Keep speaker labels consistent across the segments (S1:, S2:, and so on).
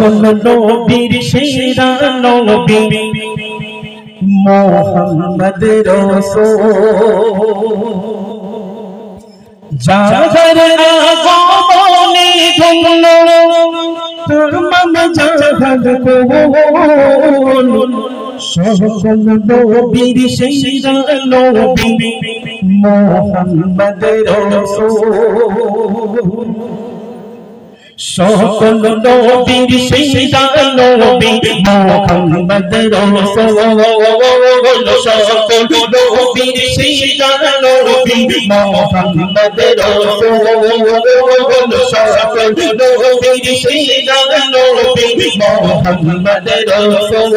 S1: সকল নবীর সেরা নবী মুহাম্মদ রাসূল যার আগমনে ধন্য তমাম জাহান কোন সকল নবীর সেরা নবী মুহাম্মদ রাসূল সকল নবীর সেরা নবী মুহাম্মদ রাসূল সকল নবীর সেরা নবী মুহাম্মদ রাসূল সকল নবীর সেরা নবী মুহাম্মদ রাসূল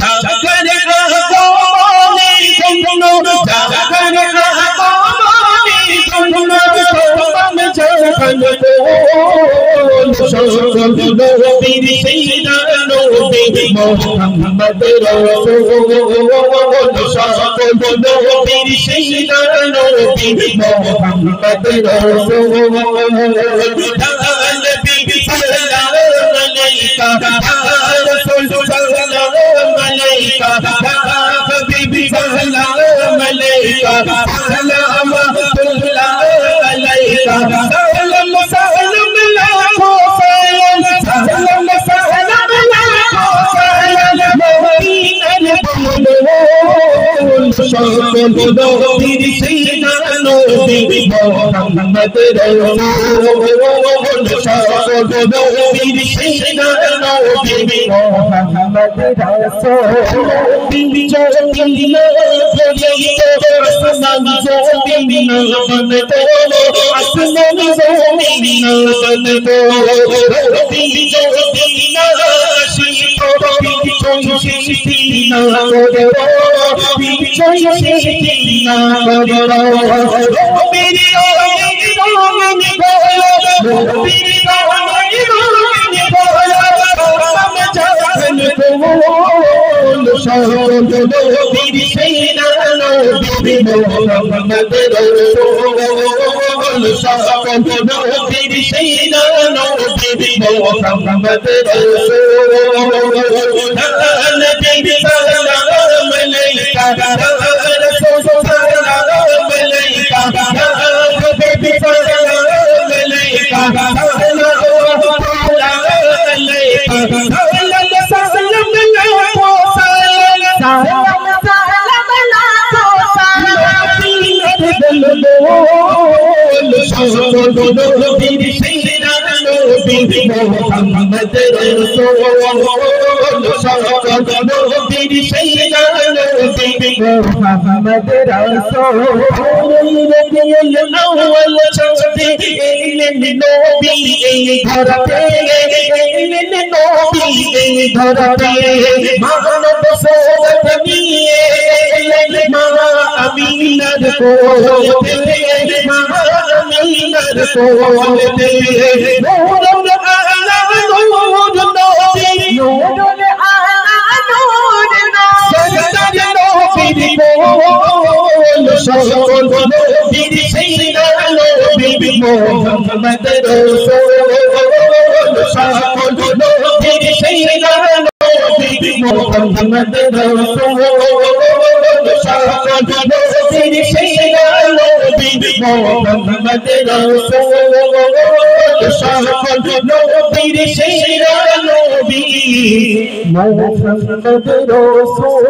S1: জাগরে আগমনে ধন্য জাগরে আগমনে ধন্য তমাম জাহান সকল নবীর সেরা নবী মুহাম্মদ রাসূল সকল নবীর সেরা নবী মুহাম্মদ রাসূল নবী সাল্লাল্লাহু আলাইকা রাসূল সাল্লাল্লাহু আলাইকা হাবিবি সাল্লাল্লাহু আলাইকা সালামুল্লাহ আলাইকা সালাম সালাম লাখো সালাম সালাম সালাম লাখো সালাম মদিনার বুলবুল সকল নবীর সেরা নবী মুহাম্মদ রাসূল সকল নবীর সেরা নবী মুহাম্মদ রাসূল বিজয় আসমান জমিন বনতো আসমান জমিন বনতো বিজয় শিখো বিজয় শিখিনা করো বিজয় শিখিনা করো মেরি রঙে বলো মেরি রঙে বলো তমাম জাহান কোন সকল নবীর সেরা নবী মুহাম্মদ রাসূল সকল নবীর সেরা নবী মুহাম্মদ রাসূল নবী সাল্লাল্লাহু আলাইকা রাসূল সাল্লাল্লাহু আলাইকা হাবিবি সাল্লাল্লাহু আলাইকা সাল্লাল্লাহু আলাইকা সাল্লাম লাখো সালাম সালাম লাখো সালাম সকল নবীর সেরা নবী মুহাম্মদ রাসূল সকল নবীর সেরা নবী মুহাম্মদ রাসূল রবিউল আউয়াল চলতে এলেন নবী এই ধরাতে এলেন নবী এই ধরাতে মানব সোবত নিয়ে এলেন মা আমিনার কোলে মা আমিনার কোলে নূরুল আলা নূর নবী নূরুল আলা নূর নবী সরদার নবীর কোল সকল নবীর সেরা নবী মুহাম্মদ রাসূল সকল নবীর সেরা নবী মুহাম্মদ রাসূল সকল নবীর সেরা নবী মুহাম্মদ রাসূল সকল নবীর সেরা নবী মুহাম্মদ রাসূল